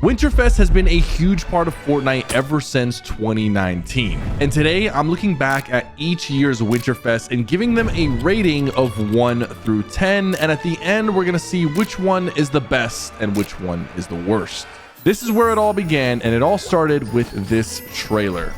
Winterfest has been a huge part of Fortnite ever since 2019. And today I'm looking back at each year's Winterfest and giving them a rating of 1 through 10. And at the end, we're going to see which one is the best and which one is the worst. This is where it all began, and it all started with this trailer.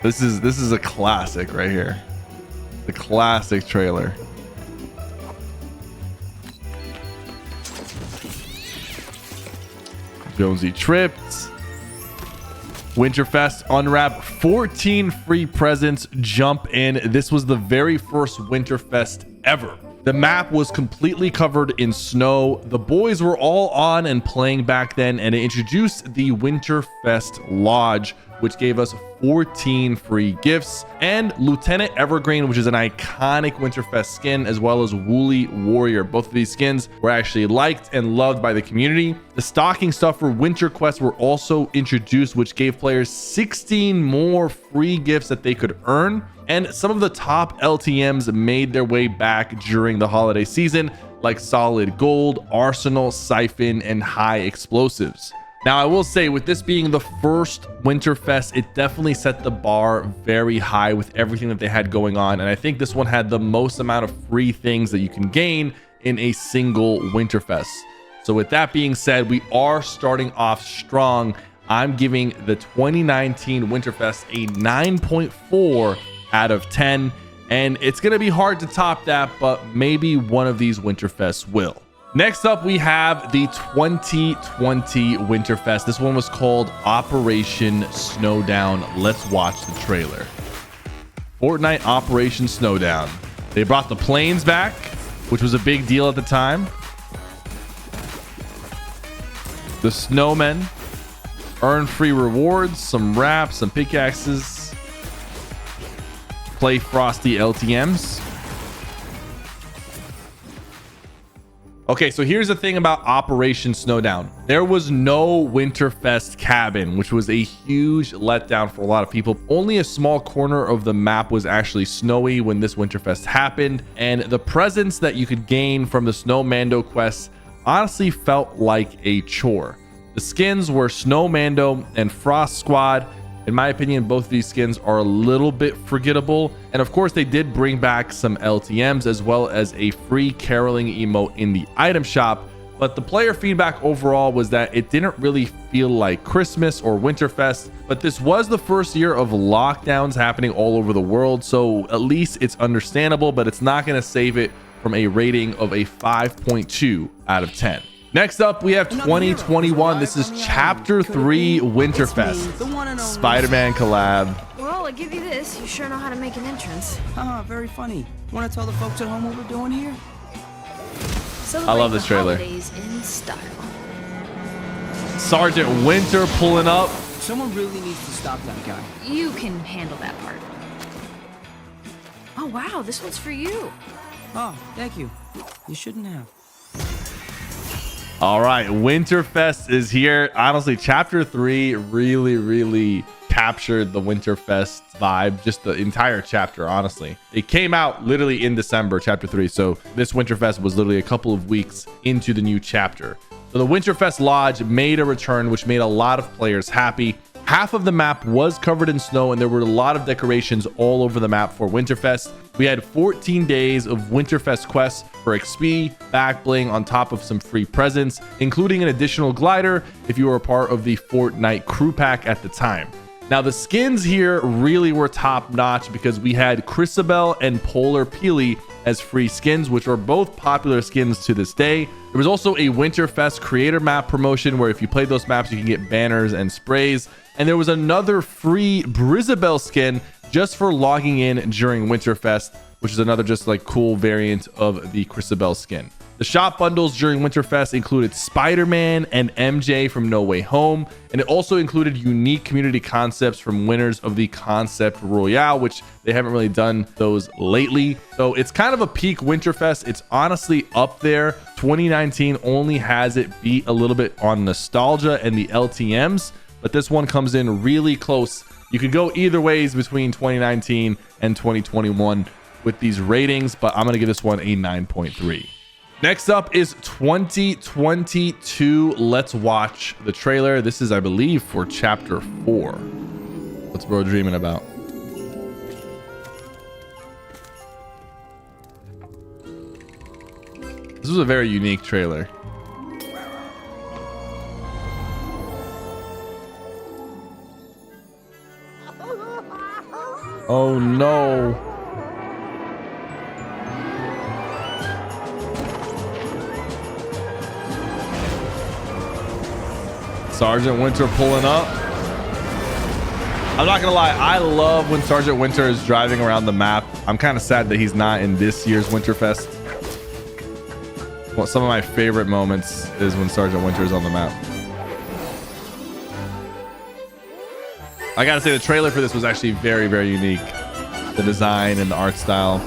This is a classic right here. The classic trailer. Jonesy tripped. Winterfest unwrap 14 free presents. Jump in. This was the very first Winterfest ever. The map was completely covered in snow. The boys were all on and playing back then, and it introduced the Winterfest Lodge, which gave us 14 free gifts, and Lieutenant Evergreen, which is an iconic Winterfest skin, as well as Woolly Warrior. Both of these skins were actually liked and loved by the community. The stocking stuff for Winter Quest were also introduced, which gave players 16 more free gifts that they could earn. And some of the top LTMs made their way back during the holiday season, like Solid Gold, Arsenal, Siphon, and High Explosives. Now, I will say, with this being the first Winterfest, it definitely set the bar very high with everything that they had going on. And I think this one had the most amount of free things that you can gain in a single Winterfest. So with that being said, we are starting off strong. I'm giving the 2019 Winterfest a 9.4 out of 10. And it's going to be hard to top that, but maybe one of these Winterfests will. Next up, we have the 2020 Winterfest. This one was called Operation Snowdown. Let's watch the trailer. Fortnite Operation Snowdown. They brought the planes back, which was a big deal at the time. The snowmen earn free rewards, some wraps, some pickaxes. Play frosty LTMs. Okay, so here's the thing about Operation Snowdown. There was no Winterfest cabin, which was a huge letdown for a lot of people. Only a small corner of the map was actually snowy when this Winterfest happened, and the presents that you could gain from the Snow Mando quests honestly felt like a chore. The skins were Snow Mando and Frost Squad. In my opinion, both of these skins are a little bit forgettable. And of course, they did bring back some LTMs as well as a free caroling emote in the item shop. But the player feedback overall was that it didn't really feel like Christmas or Winterfest. But this was the first year of lockdowns happening all over the world. So at least it's understandable, but it's not going to save it from a rating of a 5.2 out of 10. Next up, we have 2021. This is Chapter 3 Winterfest. Spider-Man collab. Well, I give you this. You sure know how to make an entrance. Very funny. Want to tell the folks at home what we're doing here? I love this trailer. In style. Sergeant Winter pulling up. Someone really needs to stop that guy. You can handle that part. Oh, wow. This one's for you. Oh, thank you. You shouldn't have. All right, Winterfest is here. Honestly, Chapter 3 really captured the Winterfest vibe, just the entire chapter, honestly. It came out literally in December, Chapter 3, so this Winterfest was literally a couple of weeks into the new chapter. So the Winterfest Lodge made a return, which made a lot of players happy. Half of the map was covered in snow, and there were a lot of decorations all over the map for Winterfest. We had 14 days of Winterfest quests for XP, back bling on top of some free presents, including an additional glider if you were a part of the Fortnite crew pack at the time. Now, the skins here really were top notch because we had Chrisabel and Polar Peely as free skins, which are both popular skins to this day. There was also a Winterfest creator map promotion where if you play those maps, you can get banners and sprays. And there was another free Brizabel skin just for logging in during Winterfest, which is another just like cool variant of the Chrisabel skin. The shop bundles during Winterfest included Spider-Man and MJ from No Way Home, and it also included unique community concepts from winners of the Concept Royale, which they haven't really done those lately. So it's kind of a peak Winterfest. It's honestly up there. 2019 only has it beat a little bit on nostalgia and the LTMs, but this one comes in really close. You could go either ways between 2019 and 2021 with these ratings, but I'm going to give this one a 9.3. Next up is 2022. Let's watch the trailer. This is, I believe, for chapter 4. What's bro dreaming about? This was a very unique trailer. Oh no. Sergeant Winter pulling up. I'm not gonna lie, I love when Sergeant Winter is driving around the map. I'm kind of sad that he's not in this year's Winterfest. Well, some of my favorite moments is when Sergeant Winter is on the map. I gotta say, the trailer for this was actually very, very unique. The design and the art style.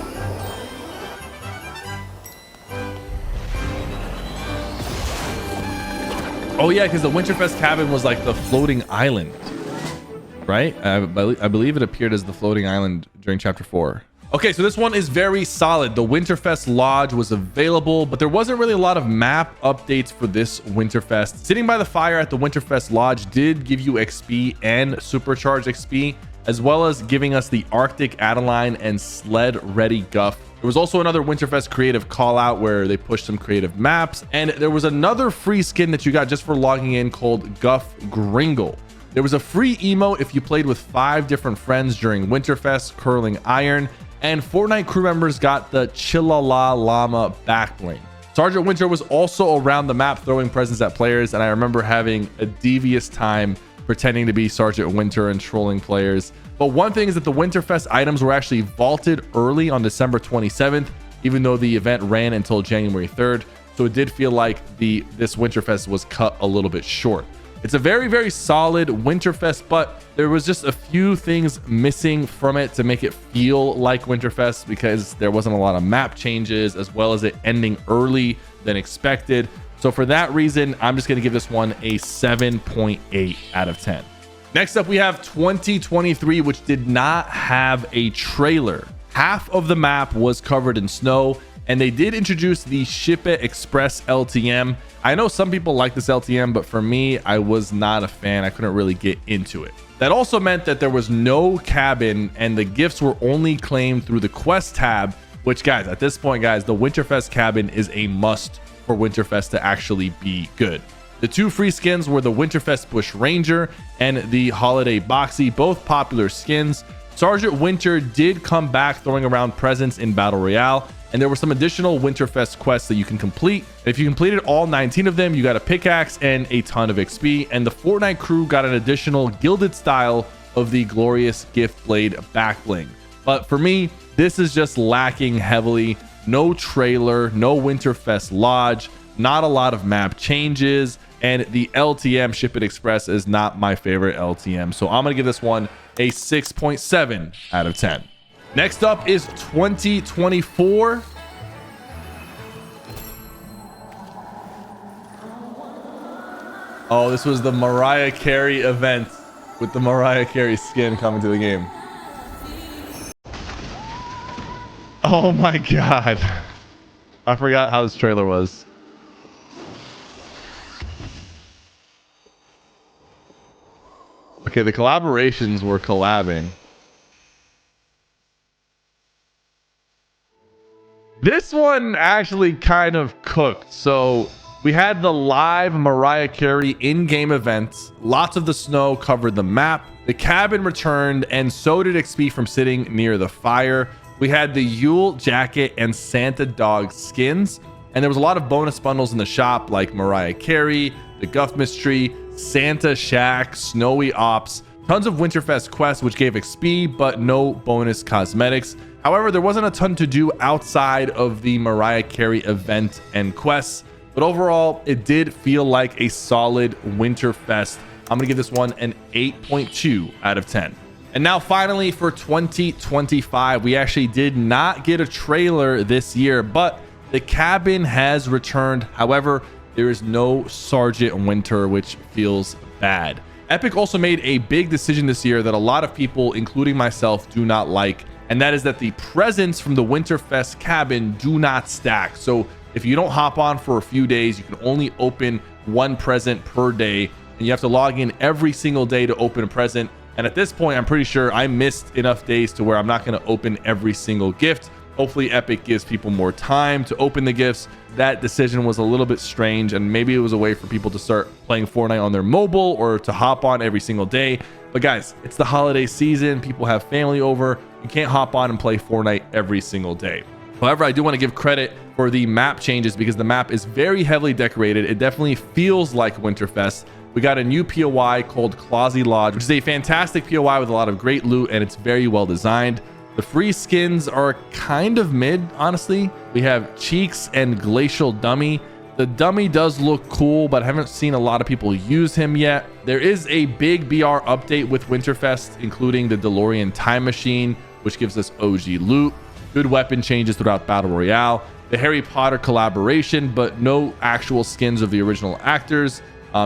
Oh yeah, because the Winterfest cabin was like the floating island, right? I believe it appeared as the floating island during chapter 4. Okay, so this one is very solid. The Winterfest Lodge was available, but there wasn't really a lot of map updates for this Winterfest. Sitting by the fire at the Winterfest Lodge did give you XP and supercharged XP, as well as giving us the Arctic Adeline and Sled Ready Guff. There was also another Winterfest creative call out where they pushed some creative maps, and there was another free skin that you got just for logging in called Guff Gringle. There was a free emote if you played with 5 different friends during Winterfest Curling Iron, and Fortnite crew members got the Chillala Llama back bling. Sergeant Winter was also around the map throwing presents at players, and I remember having a devious time pretending to be Sergeant Winter and trolling players. But one thing is that the Winterfest items were actually vaulted early on December 27th, even though the event ran until January 3rd. So it did feel like this Winterfest was cut a little bit short. It's a very, very solid Winterfest, but there was just a few things missing from it to make it feel like Winterfest, because there wasn't a lot of map changes, as well as it ending early than expected. So for that reason, I'm just going to give this one a 7.8 out of 10. Next up, we have 2023, which did not have a trailer. Half of the map was covered in snow, and they did introduce the Ship It Express LTM. I know some people like this LTM, but for me, I was not a fan. I couldn't really get into it. That also meant that there was no cabin, and the gifts were only claimed through the quest tab, which, guys, at this point, guys, the Winterfest cabin is a must for Winterfest to actually be good. The 2 free skins were the Winterfest Bush Ranger and the Holiday Boxy, both popular skins. Sergeant Winter did come back throwing around presents in Battle Royale, and there were some additional Winterfest quests that you can complete. If you completed all 19 of them, you got a pickaxe and a ton of XP, and the Fortnite crew got an additional gilded style of the glorious gift blade back bling. But for me, this is just lacking heavily. No trailer, no Winterfest Lodge, not a lot of map changes, and the LTM Ship It Express is not my favorite LTM. So I'm gonna give this one a 6.7 out of 10. Next up is 2024. Oh, this was the Mariah Carey event with the Mariah Carey skin coming to the game. Oh my God. I forgot how this trailer was. Okay, the collaborations were collabing. This one actually kind of cooked. So we had the live Mariah Carey in-game events. Lots of the snow covered the map. The cabin returned, and so did XP from sitting near the fire. We had the Yule jacket and Santa dog skins, and there was a lot of bonus bundles in the shop like Mariah Carey, the Guff Mystery, Santa Shack, Snowy Ops, tons of Winterfest quests which gave XP but no bonus cosmetics. However, there wasn't a ton to do outside of the Mariah Carey event and quests, but overall it did feel like a solid Winterfest. I'm gonna give this one an 8.2 out of 10. And now finally for 2025, we actually did not get a trailer this year, but the cabin has returned. However, there is no Sergeant Winter, which feels bad. Epic also made a big decision this year that a lot of people, including myself, do not like, and that is that the presents from the Winterfest cabin do not stack. So if you don't hop on for a few days, you can only open one present per day, and you have to log in every single day to open a present. And at this point, I'm pretty sure I missed enough days to where I'm not going to open every single gift. Hopefully Epic gives people more time to open the gifts. That decision was a little bit strange, and maybe it was a way for people to start playing Fortnite on their mobile or to hop on every single day. But guys, it's the holiday season. People have family over. You can't hop on and play Fortnite every single day. However, I do want to give credit for the map changes because the map is very heavily decorated. It definitely feels like Winterfest. We got a new POI called Clausy Lodge, which is a fantastic POI with a lot of great loot, and it's very well designed. The free skins are kind of mid, honestly. We have Cheeks and Glacial Dummy. The dummy does look cool, but I haven't seen a lot of people use him yet. There is a big BR update with Winterfest, including the DeLorean Time Machine, which gives us OG loot, good weapon changes throughout Battle Royale, the Harry Potter collaboration, but no actual skins of the original actors,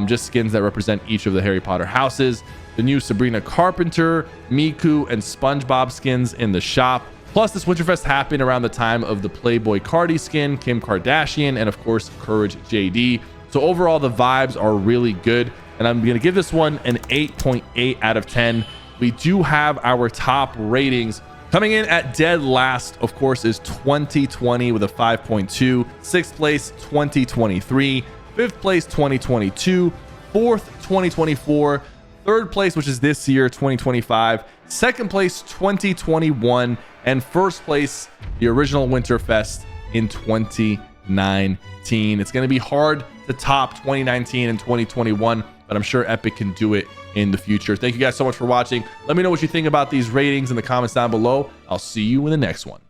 just skins that represent each of the Harry Potter houses. The new Sabrina Carpenter, Miku, and SpongeBob skins in the shop. Plus, this Winterfest happened around the time of the Playboy Cardi skin, Kim Kardashian, and of course, Courage JD. So overall, the vibes are really good, and I'm gonna give this one an 8.8 out of 10. We do have our top ratings. Coming in at dead last, of course, is 2020 with a 5.2. Sixth place, 2023. Fifth place, 2022. Fourth, 2024. Third place, which is this year, 2025. Second place, 2021. And first place, the original Winterfest in 2019. It's going to be hard to top 2019 and 2021, but I'm sure Epic can do it in the future. Thank you guys so much for watching. Let me know what you think about these ratings in the comments down below. I'll see you in the next one.